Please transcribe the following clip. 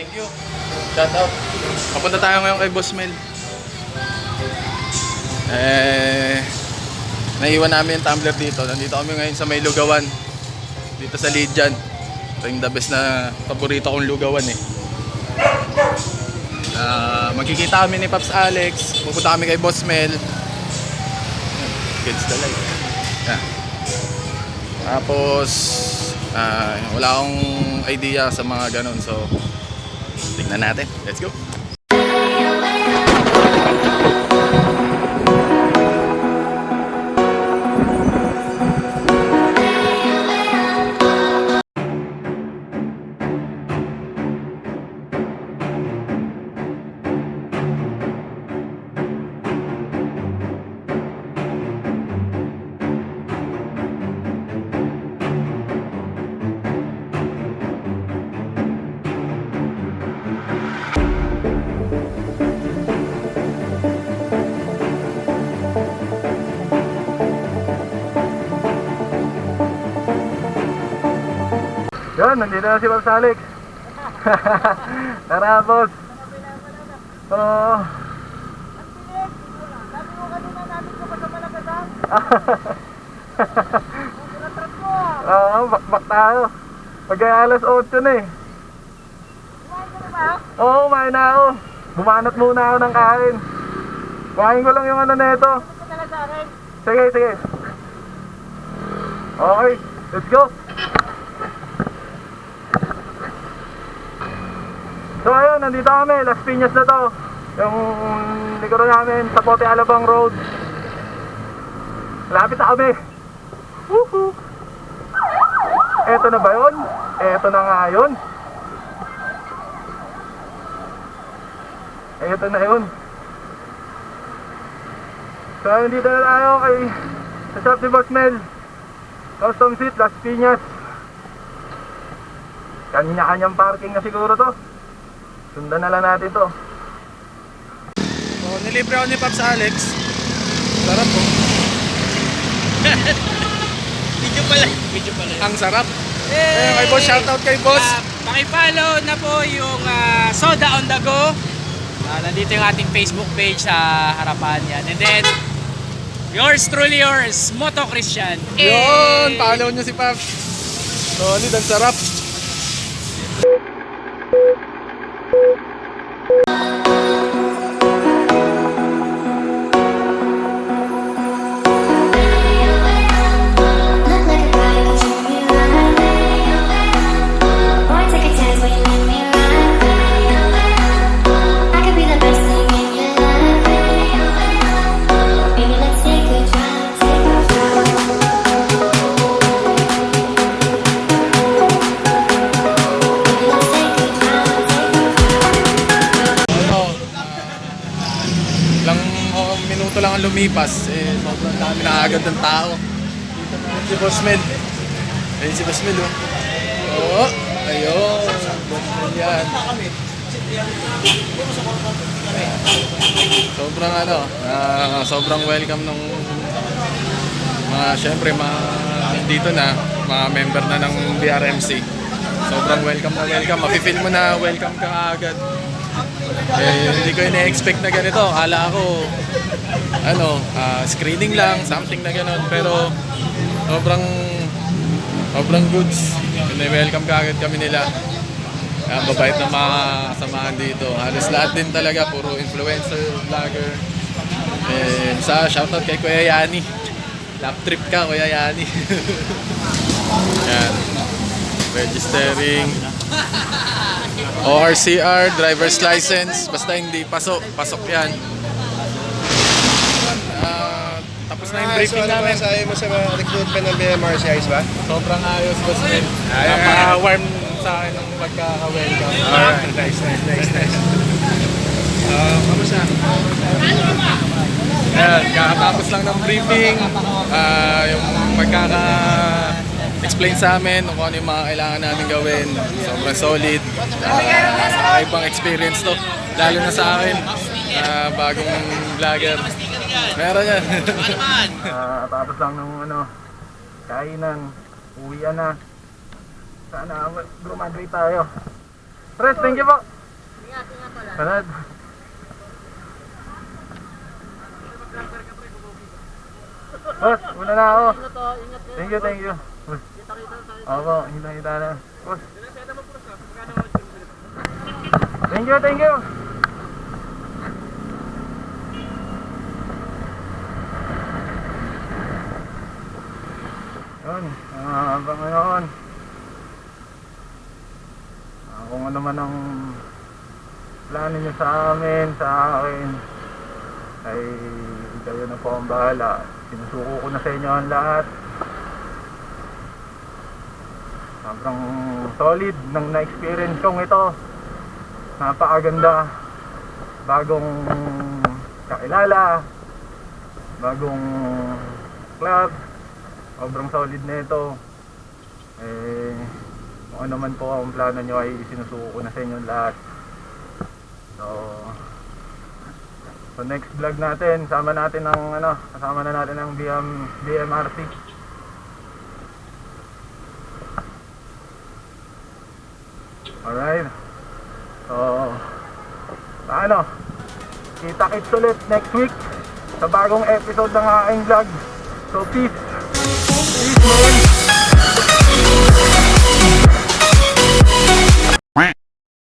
Thank you. Shout out. Papunta tayo ngayon kay Boss Mel. Naiwan namin yung tumbler dito. Nandito kami ngayon sa may lugawan. Dito sa Lidian. Ito yung the best na paborito kong lugawan eh. Magkikita kami ni Pops Alex. Pupunta kami kay Boss Mel. Kids the light. Yeah. Tapos wala akong idea sa mga ganun. So tingnan natin. Let's go. Yun, nandito na si Pops Alex. Tara, boss. Oo. Sabi mo kanina namin ko pa sa Malagasan. Oo, bakbak tayo. Pag-alas 8 na eh. Kumain ka na ba? Oo, kumain na ako. Bumanat muna ako ng kain. Kuhain ko lang yung ano na ito. Ano ka talaga sa akin? Sige, sige. Okay, let's go. So ayun, nandito kami, Las Piñas na to. Yung likuran namin sa Pote Alabang Road. Malapit na kami. Woohoo! Eto na ba yun? Eto na nga yun. Eto na yun. So nandito na tayo kay sa shop ni Boss Mel. Custom Seat, Las Piñas. Kanya-kanyang parking na siguro to. Sundan na lang natin to. So, nilibre ako ni Pops Alex. Sarap po. Video pala. Video pala. Ang sarap. Kay boss, shoutout kay boss. Pakipollow na po yung Soda on the Go. Nandito yung ating Facebook page sa harapan yan. And then, yours truly yours, Moto Christian. Yun, follow nyo si Pops. Solid, ang sarap. Minuto lang ang lumipas, sobrang dami na agad ng tao. Dito na si Boss Mel. Ayun si Boss Mel, oh. Oo, ayun. Boss Mel yan. Sobrang sobrang welcome nung mga, syempre, dito na, mga member na ng BRMC. Sobrang welcome na welcome. Mafe-feel mo na welcome ka agad. Hindi ko ina-expect na ganito. Akala ko screening lang, something na gano'n. Pero sobrang goods. Welcome ka agad kami nila. Babait na mga kasamahan dito. Halos lahat din talaga, puro influencer, vlogger. Shoutout kay Kuya Yani. Lap trip ka, Kuya Yani. Yan. Registering. ORCR, driver's license, basta hindi pasok yan. Tapos na yung briefing namin. So, ano mo sa mga recruitment ng BMRC ayos ba? Sobrang ayos, Boss Mel. Napaka-warm sa akin ng pagkaka-welcome. Alright, nice. Kamusta? Ayan, kakatapos lang ng briefing. Yung explain sa amin kung ano yung mga kailangan namin gawin. Sobrang solid. Ibang experience to. Lalo na sa akin, bagong vlogger. Meron yan. Tapos lang ng kainan. Uwian na. Sana graduate tayo. Press, thank you po. Ingat pala. Salad. Boss, muna na ako. Ingat to, ingat din. Thank you, thank you. Boss. Kita-kita sa Opo, kita na. Boss. Thank you, thank you. Yun, hanggang ngayon. Kung ano man ang plano nyo sa amin, sa akin, ay kayo na po ang bahala. Sinusuko ko na sa inyo ang lahat. Sobrang solid ng na-experience kong ito. Napakaganda. Bagong kakilala, bagong club. Sobrang solid na ito. Kung ano man po ang plano nyo ay sinusuko ko na sa inyo lahat. So next vlog natin, kasama na natin ang BMRC. Alright. So kita-kits ulit next week sa bagong episode ng aking vlog. So peace man.